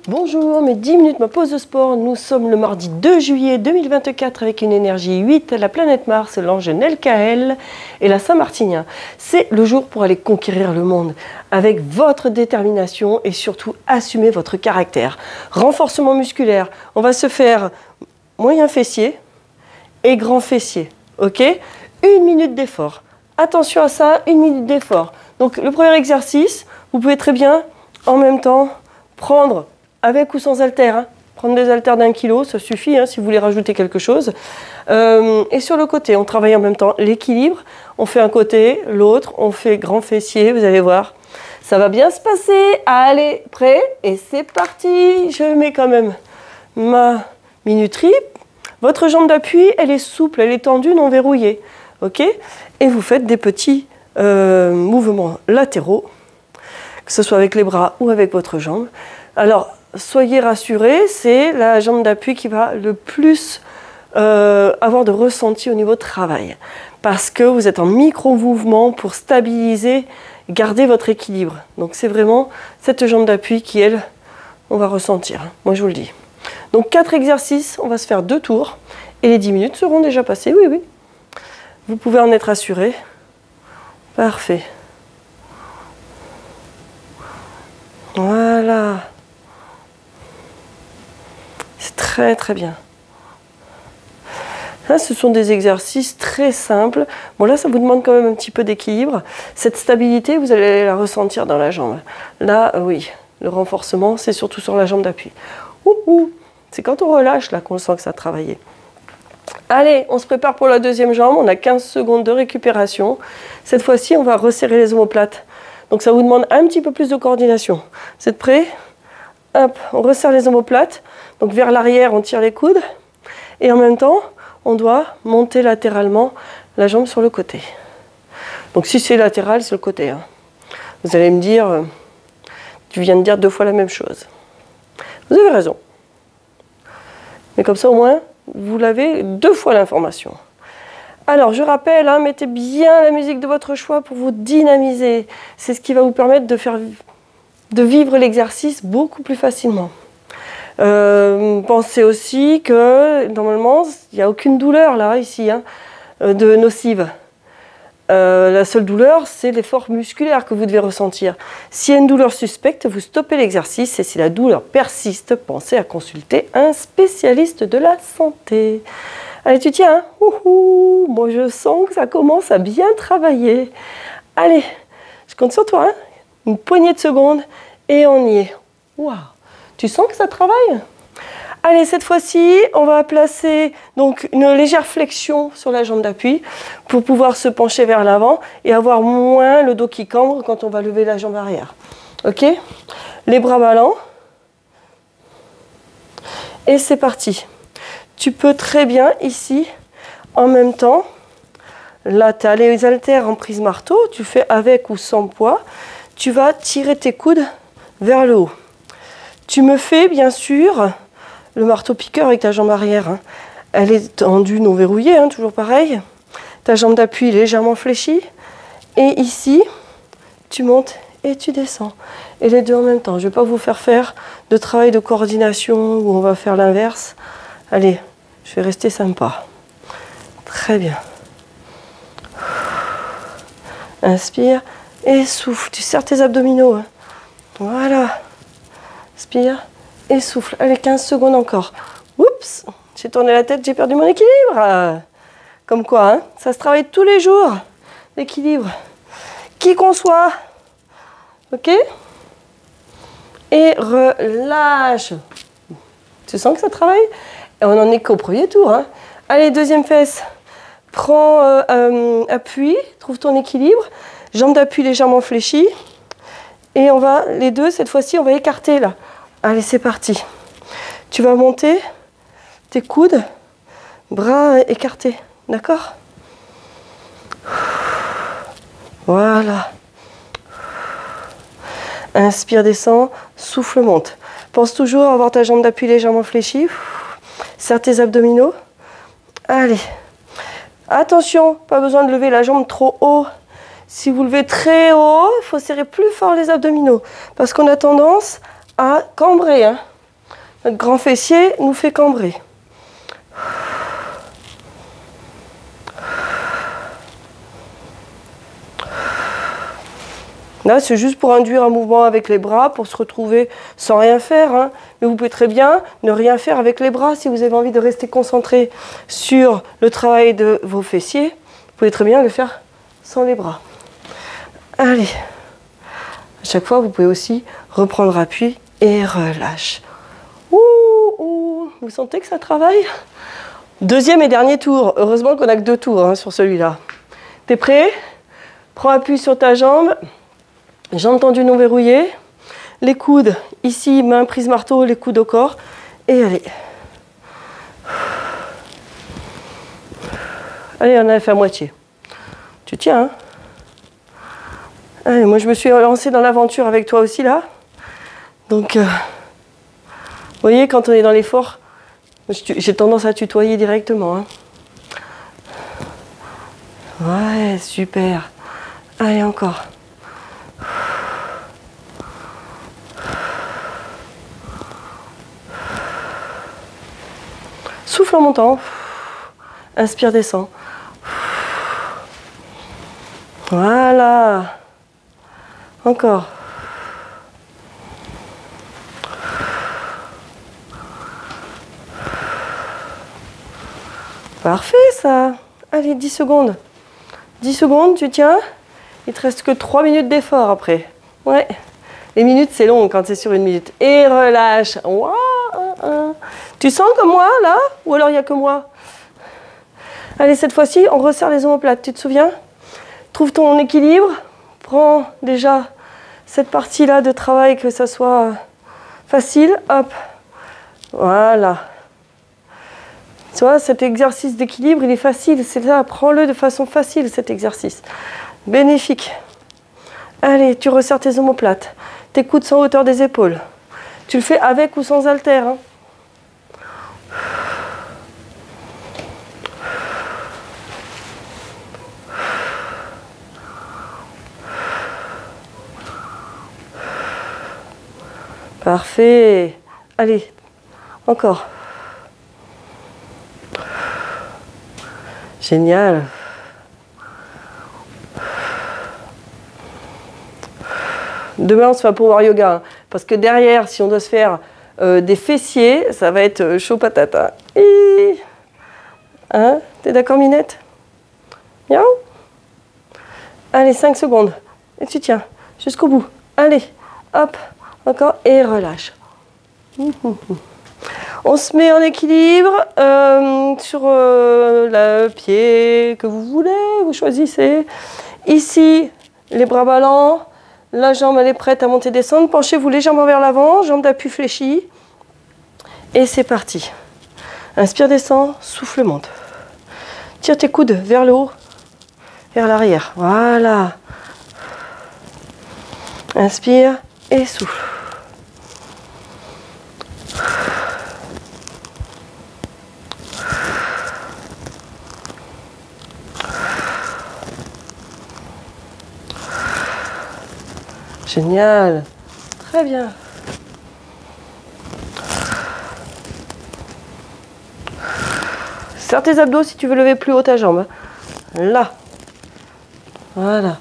Bonjour, mes 10 minutes, ma pause de sport. Nous sommes le mardi 2 juillet 2024 avec une énergie 8, la planète Mars, l'ange Nelkael et la Saint-Martinien. C'est le jour pour aller conquérir le monde avec votre détermination et surtout assumer votre caractère. Renforcement musculaire, on va se faire moyen fessier et grand fessier, ok? 1 minute d'effort. Attention à ça, 1 minute d'effort. Donc le premier exercice, vous pouvez très bien en même temps prendre avec ou sans haltères, hein. Prendre des haltères d'1 kg, ça suffit hein, si vous voulez rajouter quelque chose. Et sur le côté, on travaille en même temps l'équilibre. On fait un côté, l'autre, on fait grand fessier, vous allez voir. Ça va bien se passer. Allez, prêt? Et c'est parti. Je mets quand même ma minuterie. Votre jambe d'appui, elle est souple, elle est tendue, non verrouillée. Ok? Et vous faites des petits mouvements latéraux, que ce soit avec les bras ou avec votre jambe. Alors, soyez rassurés, c'est la jambe d'appui qui va le plus avoir de ressenti au niveau de travail. Parce que vous êtes en micro-mouvement pour stabiliser, garder votre équilibre. Donc c'est vraiment cette jambe d'appui qui, elle, on va ressentir. Moi, je vous le dis. Donc 4 exercices, on va se faire 2 tours. Et les 10 minutes seront déjà passées, oui, oui. Vous pouvez en être assuré. Parfait. Voilà. C'est très très bien. Là, ce sont des exercices très simples. Bon, là, ça vous demande quand même un petit peu d'équilibre. Cette stabilité, vous allez la ressentir dans la jambe. Là, oui, le renforcement, c'est surtout sur la jambe d'appui. C'est quand on relâche là qu'on sent que ça a travaillé. Allez, on se prépare pour la deuxième jambe. On a 15 secondes de récupération. Cette fois-ci, on va resserrer les omoplates. Donc, ça vous demande un petit peu plus de coordination. Vous êtes prêts? Hop, on resserre les omoplates. Donc, vers l'arrière, on tire les coudes. Et en même temps, on doit monter latéralement la jambe sur le côté. Donc, si c'est latéral, c'est le côté. Hein. Vous allez me dire, tu viens de dire 2 fois la même chose. Vous avez raison. Mais comme ça, au moins, vous l'avez 2 fois l'information. Alors, je rappelle, hein, mettez bien la musique de votre choix pour vous dynamiser. C'est ce qui va vous permettre de vivre l'exercice beaucoup plus facilement. Pensez aussi que, normalement, il n'y a aucune douleur, là, ici, hein, de nocive. La seule douleur, c'est l'effort musculaire que vous devez ressentir. S'il y a une douleur suspecte, vous stoppez l'exercice et si la douleur persiste, pensez à consulter un spécialiste de la santé. Allez, tu tiens, hein? Moi, je sens que ça commence à bien travailler. Allez, je compte sur toi, hein? Une poignée de secondes et on y est. Waouh! Tu sens que ça travaille? Allez, cette fois-ci, on va placer donc une légère flexion sur la jambe d'appui pour pouvoir se pencher vers l'avant et avoir moins le dos qui cambre quand on va lever la jambe arrière. Ok? Les bras ballants. Et c'est parti. Tu peux très bien ici, en même temps, là tu as les haltères en prise marteau, tu fais avec ou sans poids, tu vas tirer tes coudes vers le haut. Tu me fais bien sûr le marteau piqueur avec ta jambe arrière. Hein. Elle est tendue, non verrouillée, hein, toujours pareil. Ta jambe d'appui légèrement fléchie. Et ici, tu montes et tu descends. Et les deux en même temps. Je ne vais pas vous faire de travail de coordination où on va faire l'inverse. Allez, je vais rester sympa. Très bien. Inspire et souffle. Tu serres tes abdominaux. Hein. Voilà. Inspire et souffle. Allez, 15 secondes encore. Oups, j'ai tourné la tête, j'ai perdu mon équilibre. Comme quoi, hein, ça se travaille tous les jours, l'équilibre. Qui qu'on soit. Ok? Et relâche. Tu sens que ça travaille? Et on n'en est qu'au premier tour. Hein. Allez, deuxième fesse. Prends appui, trouve ton équilibre. Jambe d'appui légèrement fléchie. Et on va, les deux, cette fois-ci, on va écarter là. Allez, c'est parti. Tu vas monter tes coudes, bras écartés. D'accord? Voilà. Inspire, descend, souffle, monte. Pense toujours à avoir ta jambe d'appui légèrement fléchie. Serre tes abdominaux. Allez. Attention, pas besoin de lever la jambe trop haut. Si vous levez très haut, il faut serrer plus fort les abdominaux parce qu'on a tendance à cambrer. Hein. Notre grand fessier nous fait cambrer. Là, c'est juste pour induire un mouvement avec les bras, pour se retrouver sans rien faire. Hein. Mais vous pouvez très bien ne rien faire avec les bras si vous avez envie de rester concentré sur le travail de vos fessiers. Vous pouvez très bien le faire sans les bras. Allez. À chaque fois, vous pouvez aussi reprendre appui et relâche. Ouh, ouh. Vous sentez que ça travaille? Deuxième et dernier tour. Heureusement qu'on n'a que 2 tours hein, sur celui-là. T'es prêt? Prends appui sur ta jambe. Jambes tendues non verrouillées. Les coudes, ici, main prise marteau, les coudes au corps. Et allez. Allez, on a fait à moitié. Tu tiens, hein? Allez, moi, je me suis lancée dans l'aventure avec toi aussi, là. Donc, vous voyez, quand on est dans l'effort, j'ai tendance à tutoyer directement. Hein. Ouais, super. Allez, encore. Souffle en montant. Inspire, descend. Voilà. Encore. Parfait ça. Allez, 10 secondes. 10 secondes, tu tiens. Il te reste que 3 minutes d'effort après. Ouais. Les minutes, c'est long quand c'est sur 1 minute. Et relâche. Wow. Tu sens comme moi, là? Ou alors il n'y a que moi? Allez, cette fois-ci, on resserre les omoplates. Tu te souviens? Trouve ton équilibre. Prends déjà cette partie-là de travail, que ça soit facile. Hop. Voilà. Tu vois, cet exercice d'équilibre, il est facile. C'est là, prends-le de façon facile, cet exercice. Bénéfique. Allez, tu resserres tes omoplates. Tes coudes sont en hauteur des épaules. Tu le fais avec ou sans haltère. Hein. Parfait. Allez, encore. Génial. Demain, on se fait un power yoga. Hein, parce que derrière, si on doit se faire des fessiers, ça va être chaud patate. Hein. Hein, t'es d'accord, Minette? Miaou. Allez, 5 secondes. Et tu tiens jusqu'au bout. Allez, hop, encore, et relâche. On se met en équilibre sur le pied que vous voulez, vous choisissez. Ici, les bras ballants, la jambe elle est prête à monter et descendre. Penchez-vous légèrement vers l'avant, jambe d'appui fléchie. Et c'est parti. Inspire, descend, souffle, monte. Tire tes coudes vers le haut, vers l'arrière. Voilà. Inspire et souffle. Génial. Très bien. Serre tes abdos si tu veux lever plus haut ta jambe. Là. Voilà.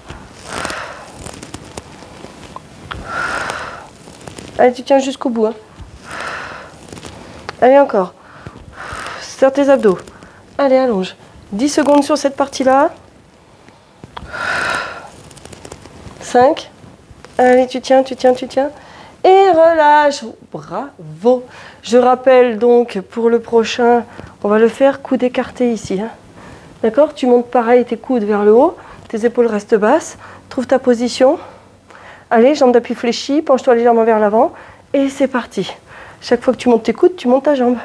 Allez, tu tiens jusqu'au bout. Hein. Allez, encore. Serre tes abdos. Allez, allonge. 10 secondes sur cette partie-là. 5. Allez, tu tiens, tu tiens, tu tiens. Et relâche. Bravo. Je rappelle donc, pour le prochain, on va le faire coude écarté ici. Hein. D'accord? Tu montes pareil tes coudes vers le haut. Tes épaules restent basses. Trouve ta position. Allez, jambe d'appui fléchie. Penche-toi légèrement vers l'avant. Et c'est parti. Chaque fois que tu montes tes coudes, tu montes ta jambe.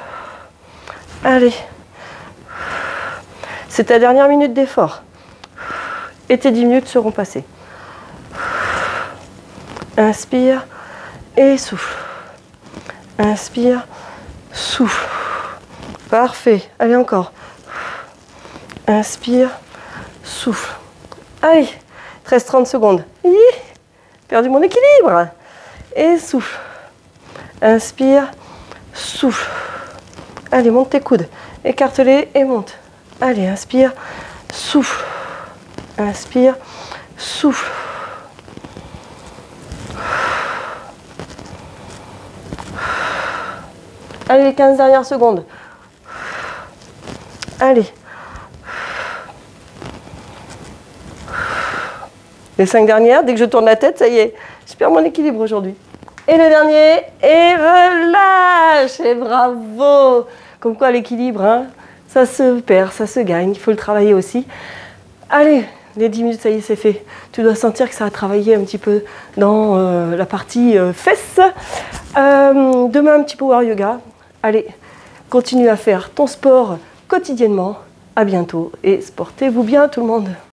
Allez. C'est ta dernière minute d'effort. Et tes 10 minutes seront passées. Inspire et souffle. Inspire, souffle. Parfait. Allez, encore. Inspire, souffle. Allez, 13-30 secondes. Hi, perdu mon équilibre. Et souffle. Inspire, souffle. Allez, monte tes coudes. Écarte-les et monte. Allez, inspire, souffle. Inspire, souffle. Allez, les 15 dernières secondes. Allez. Les 5 dernières, dès que je tourne la tête, ça y est, je perds mon équilibre aujourd'hui. Et le dernier, et relâche. Et bravo. Comme quoi l'équilibre, hein, ça se perd, ça se gagne, il faut le travailler aussi. Allez, les 10 minutes, ça y est, c'est fait. Tu dois sentir que ça a travaillé un petit peu dans la partie fesses. Demain, un petit power yoga. Allez, continue à faire ton sport quotidiennement. À bientôt et sportez-vous bien tout le monde.